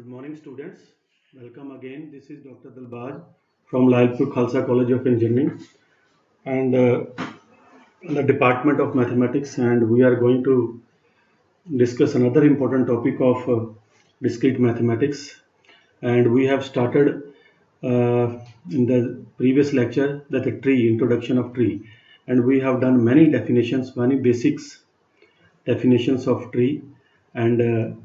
Good morning, students. Welcome again. This is Dr. Dalbaj from Lalpur Khalsa College of Engineering and the Department of Mathematics, and we are going to discuss another important topic of discrete mathematics. And we have started in the previous lecture that the tree, introduction of tree, and we have done many definitions, many basics definitions of tree, and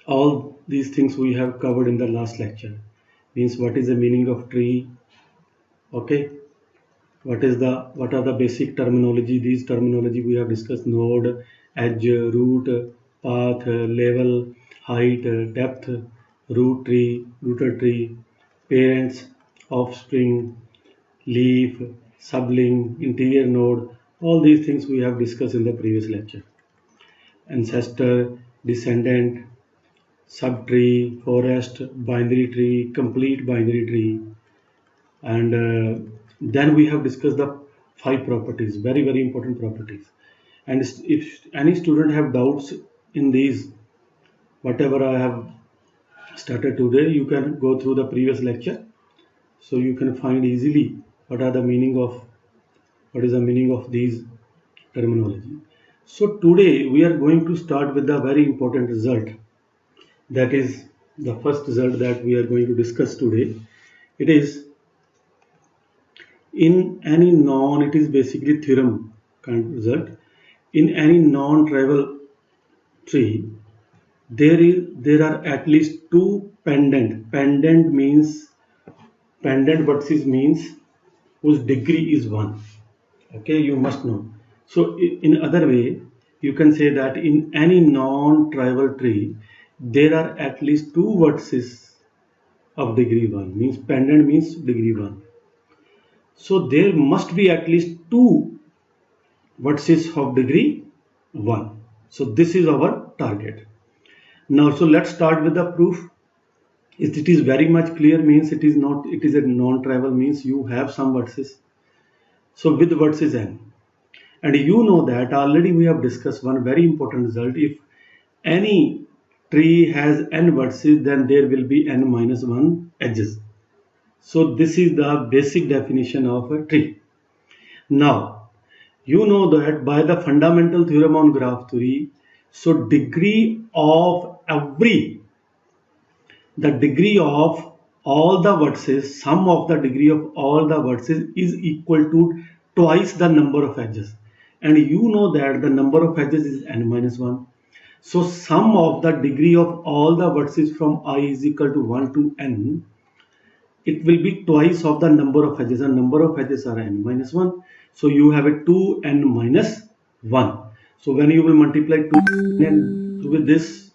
all these things we have covered in the last lecture. Means what is the meaning of tree, okay, what are the basic terminology. These terminology we have discussed: node, edge, root, path, level, height, depth, root tree, rooted tree, parents, offspring, leaf, sibling, interior node. All these things we have discussed in the previous lecture: ancestor, descendant, subtree, forest, binary tree, complete binary tree, and then we have discussed the 5 properties, very important properties. And if any student have doubts in these, whatever I have started today, you can go through the previous lecture, so you can find easily what is the meaning of these terminology. So today we are going to start with the very important result. That is the first result that we are going to discuss today. It is in any non, it is basically theorem kind of result. In any non-trivial tree, there are at least two pendant. Pendant vertices means whose degree is 1. Okay, you must know. So in other way, you can say that in any non-trivial tree, there are at least two vertices of degree 1. Means pendant means degree 1. So there must be at least two vertices of degree 1. So this is our target. Now, so let's start with the proof. It is very much clear, means it is a non-trivial, means you have some vertices. So with vertices n. And you know that already we have discussed one very important result. If any tree has n vertices, then there will be n minus 1 edges. So this is the basic definition of a tree. Now, you know that by the fundamental theorem on graph theory, so degree of the degree of all the vertices, sum of the degree of all the vertices is equal to twice the number of edges. And you know that the number of edges is n minus 1. So sum of the degree of all the vertices from I is equal to 1 to n, it will be twice of the number of edges, and number of edges are n minus 1. So you have a 2n minus 1. So when you will multiply 2n with this,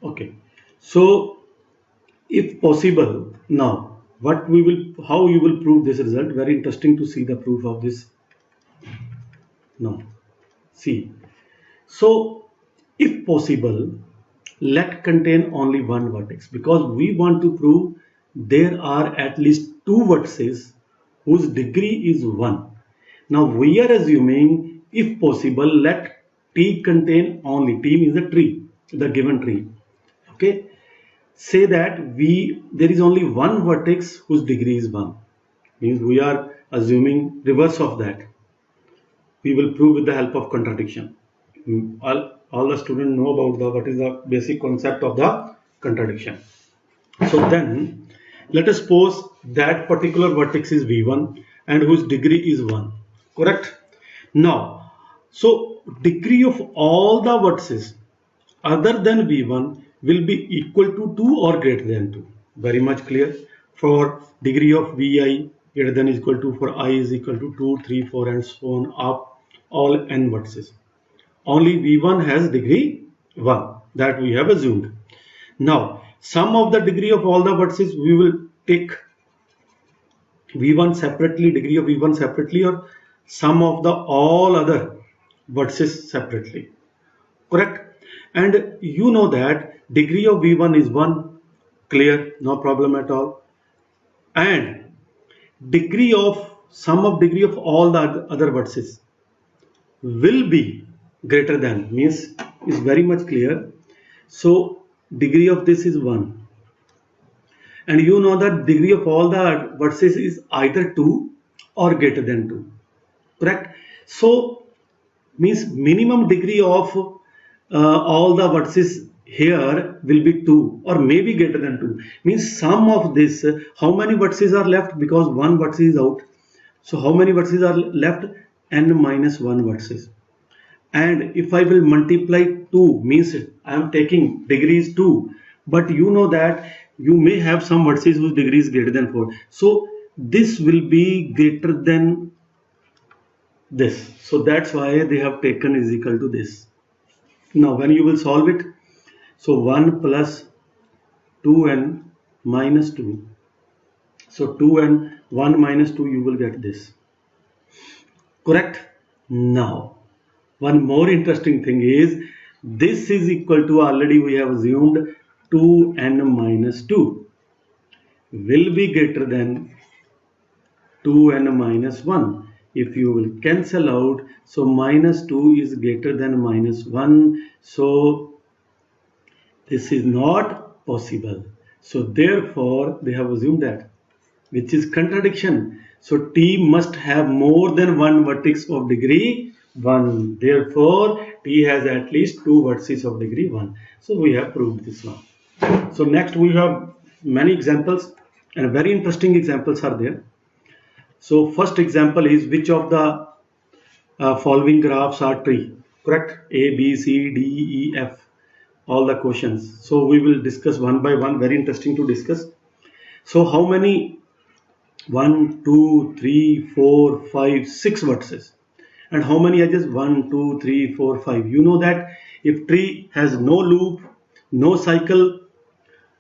okay. So if possible, now how you will prove this result? Very interesting to see the proof of this. Now, see. So if possible, let contain only one vertex, because we want to prove there are at least two vertices whose degree is 1. Now we are assuming, if possible, let T contain only, T means the tree, the given tree. Okay, say that there is only one vertex whose degree is 1. Means we are assuming reverse of that. We will prove with the help of contradiction. All the students know about what is the basic concept of the contradiction. So then let us suppose that particular vertex is V1 and whose degree is 1. Correct? Now, so degree of all the vertices other than V1 will be equal to 2 or greater than 2. Very much clear. For degree of Vi greater than is equal to, for I is equal to 2, 3, 4 and so on up all n vertices. Only V1 has degree 1, that we have assumed. Now, sum of the degree of all the vertices, we will take V1 separately, degree of V1 separately, or sum of the all other vertices separately. Correct? And you know that degree of V1 is 1, clear, no problem at all. And sum of degree of all the other vertices will be greater than, means is very much clear. So degree of this is 1, and you know that degree of all the vertices is either 2 or greater than 2, correct? So means minimum degree of all the vertices here will be 2 or maybe greater than 2, means sum of this, how many vertices are left, because one vertex is out, so how many vertices are left? N minus 1 vertices. And if I will multiply 2, means I am taking degree is 2, but you know that you may have some vertices whose degree is greater than 4, so this will be greater than this, so that's why they have taken is equal to this. Now when you will solve it, so 1 plus 2n minus 2, so 2n 1 minus 2, you will get this, correct? Now one more interesting thing is this is equal to, already we have assumed 2n minus 2 will be greater than 2n minus 1. If you will cancel out, so minus 2 is greater than minus 1, so this is not possible. So therefore they have assumed that, which is contradiction. So T must have more than one vertex of degree 1. Therefore T has at least 2 vertices of degree 1. So we have proved this one. So next we have many examples, and very interesting examples are there. So first example is, which of the following graphs are tree, correct? A, B, C, D, E, F, all the questions. So we will discuss one by one, very interesting to discuss. So how many? 1, 2, 3, 4, 5, 6 vertices. And how many edges? 1, 2, 3, 4, 5. You know that if tree has no loop, no cycle,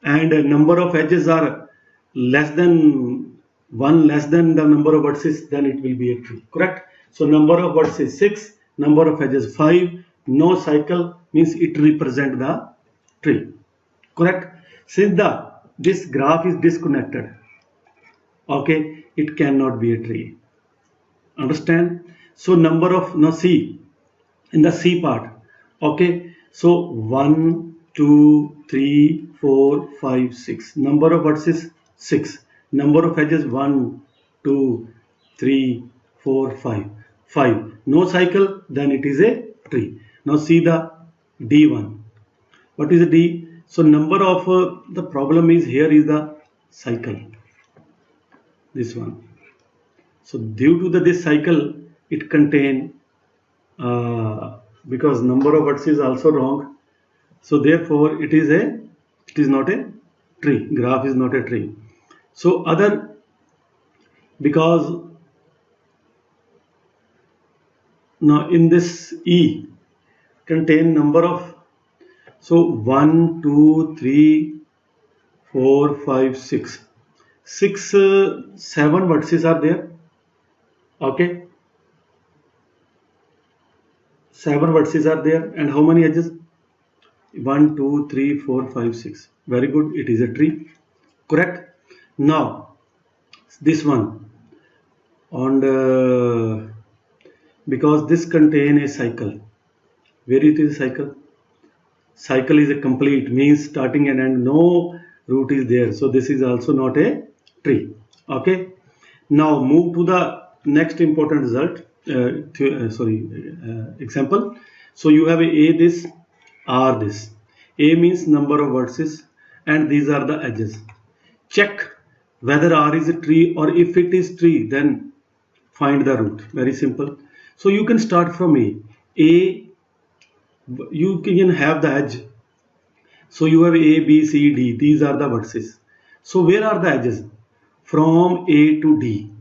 and a number of edges are less than less than the number of vertices, then it will be a tree, correct? So number of vertices 6, number of edges 5, no cycle, means it represents the tree, correct? Since this graph is disconnected, okay, it cannot be a tree, understand? So number of, now see in the C part, okay, so 1, 2, 3, 4, 5, 6, number of vertices 6, number of edges 1, 2, 3, 4, 5, 5, no cycle, then it is a tree. Now see the D1. What is the D? So number of the problem is here is the cycle, this one. So due to this cycle, it contain because number of vertices is also wrong, so therefore it is not a tree, graph is not a tree. So other, because now in this E contain number of, so 1, 2, 3, 4, 5, 6, 7 vertices are there, okay, 7 vertices are there, and how many edges? 1, 2, 3, 4, 5, 6. Very good, it is a tree, correct? Now this one, and because this contain a cycle, where it is cycle? Cycle is a complete, means starting and end, no root is there, so this is also not a tree, okay? Now move to the next important result, example. So you have A this, R this. A means number of vertices, and these are the edges. Check whether R is a tree, or if it is tree, then find the root. Very simple. So you can start from A. A, you can have the edge. So you have A, B, C, D. These are the vertices. So where are the edges? From A to D.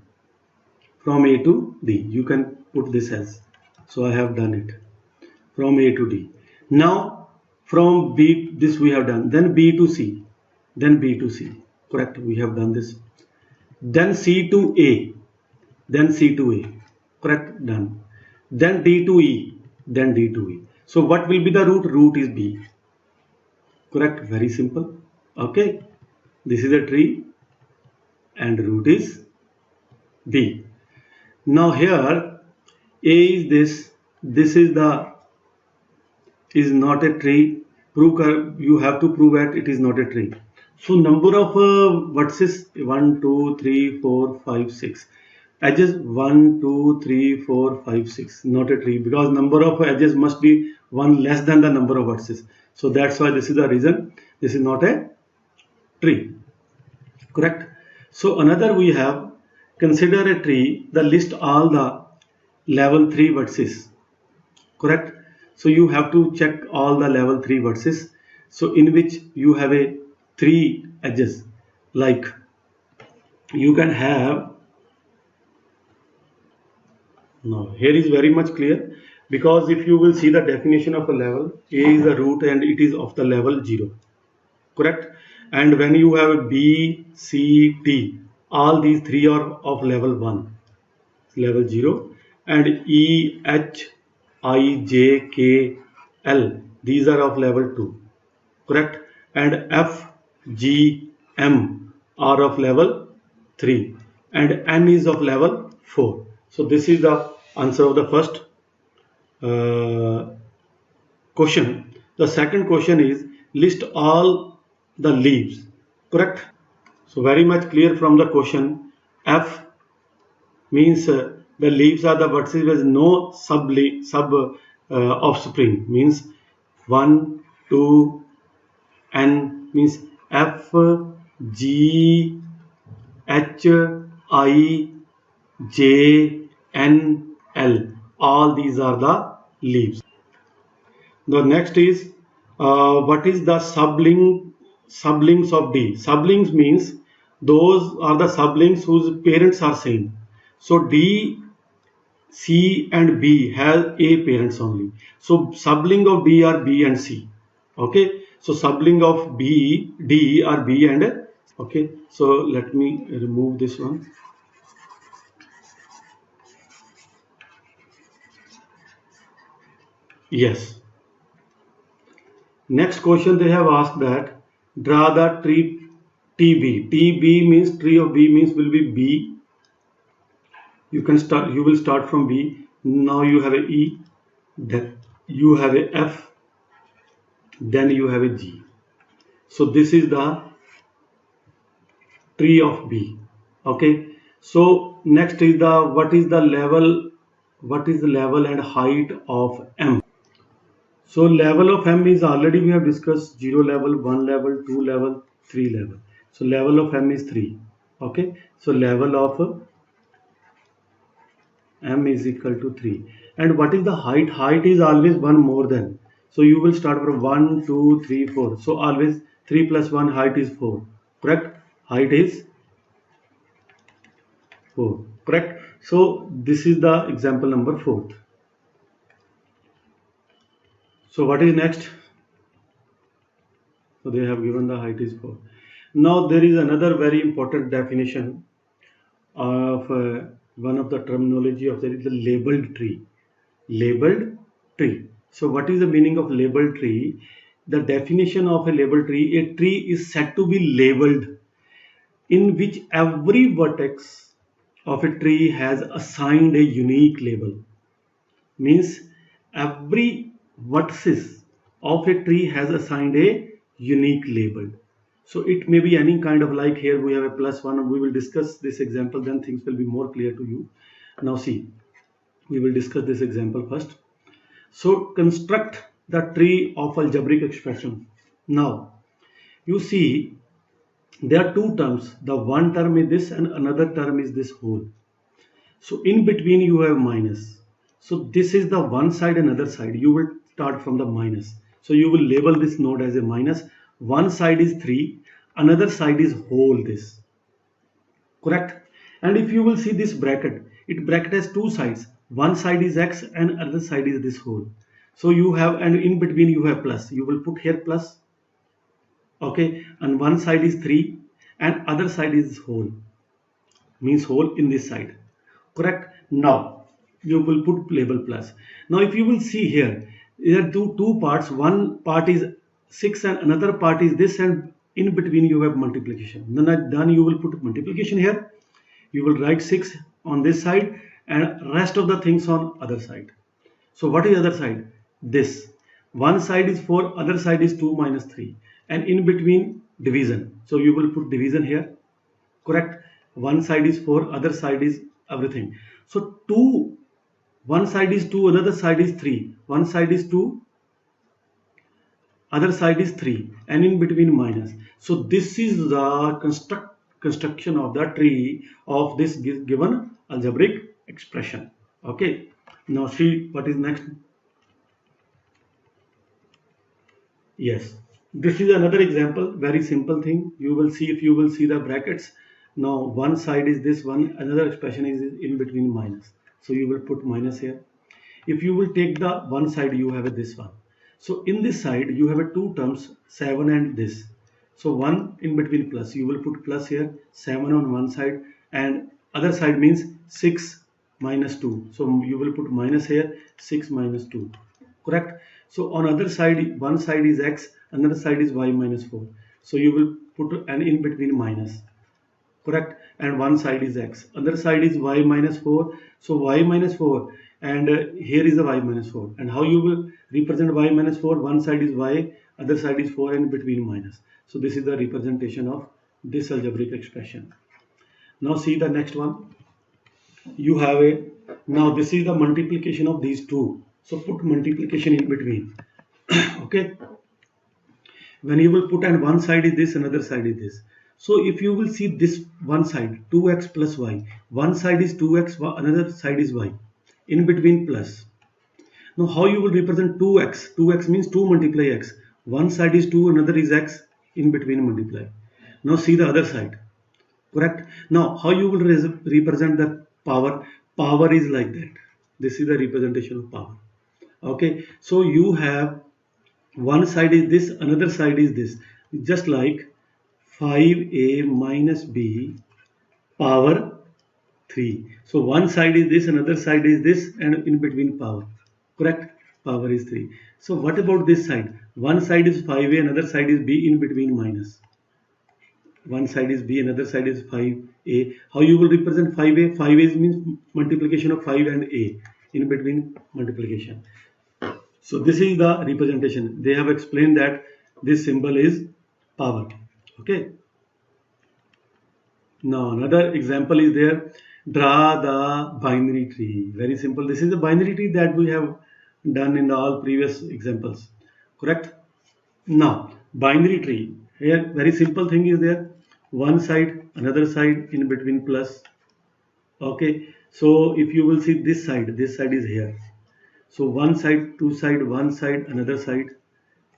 From A to D. You can put this as. So I have done it. From A to D. Now from B, this we have done. Then B to C. Then B to C. Correct. We have done this. Then C to A. Then C to A. Correct. Done. Then D to E. Then D to E. So what will be the root? Root is B. Correct. Very simple. Okay. This is a tree and root is B. Now here A is this. This is not a tree. you have to prove that it is not a tree. So number of vertices 1, 2, 3, 4, 5, 6. Edges 1, 2, 3, 4, 5, 6. Not a tree because number of edges must be one less than the number of vertices. So that's why this is the reason this is not a tree. Correct. So another we have consider a tree. The list all the level 3 vertices. Correct. So you have to check all the level 3 vertices. So in which you have a 3 edges, like you can have, now here is very much clear, because if you will see the definition of a level, A is the root and it is of the level 0. Correct. And when you have B, C, T, all these three are of level 1, level 0, and E, H, I, J, K, L, these are of level 2. Correct. And F, G, M are of level 3 and N is of level 4. So this is the answer of the first question. The second question is list all the leaves. Correct. So very much clear from the question. F means the leaves are the vertices with no sub offspring, means 1, 2, N means F, G, H, I, J, N, L. All these are the leaves. The next is what is the sublings of D? Sublings means those are the sublings whose parents are same. So D, C and B have A parents only. So subling of D are B and C. Okay. So subling of D are B and okay. So let me remove this one. Yes. Next question they have asked that draw the tree TB. TB means tree of B means will be B. You will start from B. Now you have a E, then you have a F, then you have a G. So this is the tree of B. Okay. So next is the what is the level and height of M. So level of M is already we have discussed 0 level, 1 level, 2 level, 3 level. So level of M is 3. Okay. So level of M is equal to 3. And what is the height? Height is always 1 more than. So you will start from 1, 2, 3, 4. So always 3 plus 1 height is 4. Correct? Height is 4. Correct? So this is the example number 4. So what is next? So they have given the height is 4. Now there is another very important definition of one of the terminology of the labeled tree. Labeled tree. So what is the meaning of labeled tree? The definition of a labeled tree, a tree is said to be labeled in which every vertex of a tree has assigned a unique label. Means every vertex of a tree has assigned a unique label. So it may be any kind of, like here we have a +1. We will discuss this example, then things will be more clear to you. Now see, we will discuss this example first. So construct the tree of algebraic expression. Now you see there are two terms. The one term is this and another term is this whole. So in between you have minus. So this is the one side and other side. You will start from the minus. So you will label this node as a minus. One side is 3, another side is whole this. Correct? And if you will see this bracket, it bracket has two sides. One side is x and other side is this whole. So you have, and in between you have plus. You will put here plus. Okay, and one side is 3 and other side is whole. Means whole in this side. Correct? Now you will put label plus. Now if you will see here, there are two parts. One part is 6 and another part is this, and in between you have multiplication. Then you will put multiplication here. You will write 6 on this side and rest of the things on other side. So what is other side? This. one side is 4, other side is 2 minus 3, and in between division, so you will put division here, correct? One side is 4, other side is everything. So 2, one side is 2, another side is 3, one side is 2, other side is 3, and in between minus. So this is the construction of the tree of this given algebraic expression. Okay, now see what is next. Yes, this is another example, very simple thing. You will see, if you will see the brackets, now one side is this one, another expression is in between minus, so you will put minus here. If you will take the one side, you have this one. So in this side you have a two terms, 7 and this. So one in between plus, you will put plus here, 7 on one side, and other side means 6 minus 2. So you will put minus here, 6 minus 2, correct? So on other side, one side is x, another side is y minus 4. So you will put an in between minus, correct? And one side is x, other side is y minus 4. So y minus 4, and here is the y minus 4. And how you will represent y minus 4? One side is y, other side is 4, and between minus. So this is the representation of this algebraic expression. Now see the next one. You have a, now this is the multiplication of these two. So put multiplication in between. Okay. When you will put, and one side is this, another side is this. So if you will see this one side, 2x plus y, one side is 2x, another side is y, in between plus. Now how you will represent 2x? 2x means 2 multiply x. One side is 2, another is x, in between multiply. Now see the other side, correct? Now how you will represent the power? Power is like that. This is the representation of power. Okay, so you have one side is this, another side is this, just like 5a minus b power 3. So one side is this, another side is this, and in between power, correct? Power is 3. So what about this side? One side is 5a, another side is b, in between minus. One side is b, another side is 5a. How you will represent 5a? 5a means multiplication of 5 and a, in between multiplication. So this is the representation. They have explained that this symbol is power. Okay. Now another example is there. Draw the binary tree. Very simple. This is the binary tree that we have done in all previous examples. Correct? Now binary tree. Here very simple thing is there. One side, another side, in between plus. Okay. So if you will see this side is here. So one side, two side, one side, another side,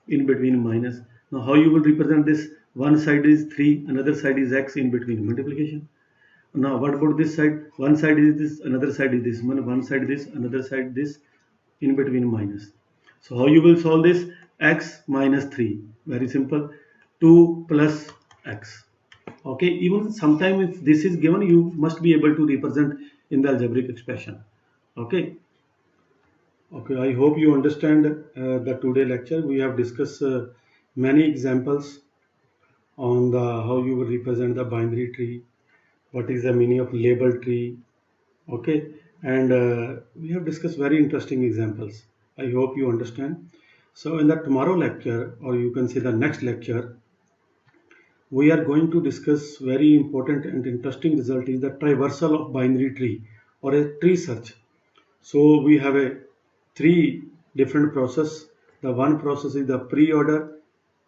in between minus. Now how you will represent this? One side is 3, another side is x, in between multiplication. Now what about this side? One side is this, another side is this. One side this, another side this, in between minus. So how you will solve this? X minus 3. Very simple. 2 plus x. Okay, even sometime if this is given, you must be able to represent in the algebraic expression. Okay. Okay, I hope you understand the today lecture. We have discussed many examples on the how you will represent the binary tree, what is the meaning of label tree. Okay, and we have discussed very interesting examples. I hope you understand. So in the tomorrow lecture, or you can say the next lecture, we are going to discuss very important and interesting result is the traversal of binary tree or a tree search. So we have a 3 different process. The one process is the pre-order,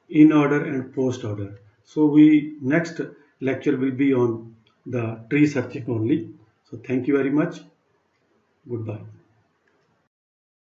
in-order, and post-order. So we next lecture will be on the tree searching only. So thank you very much. Goodbye.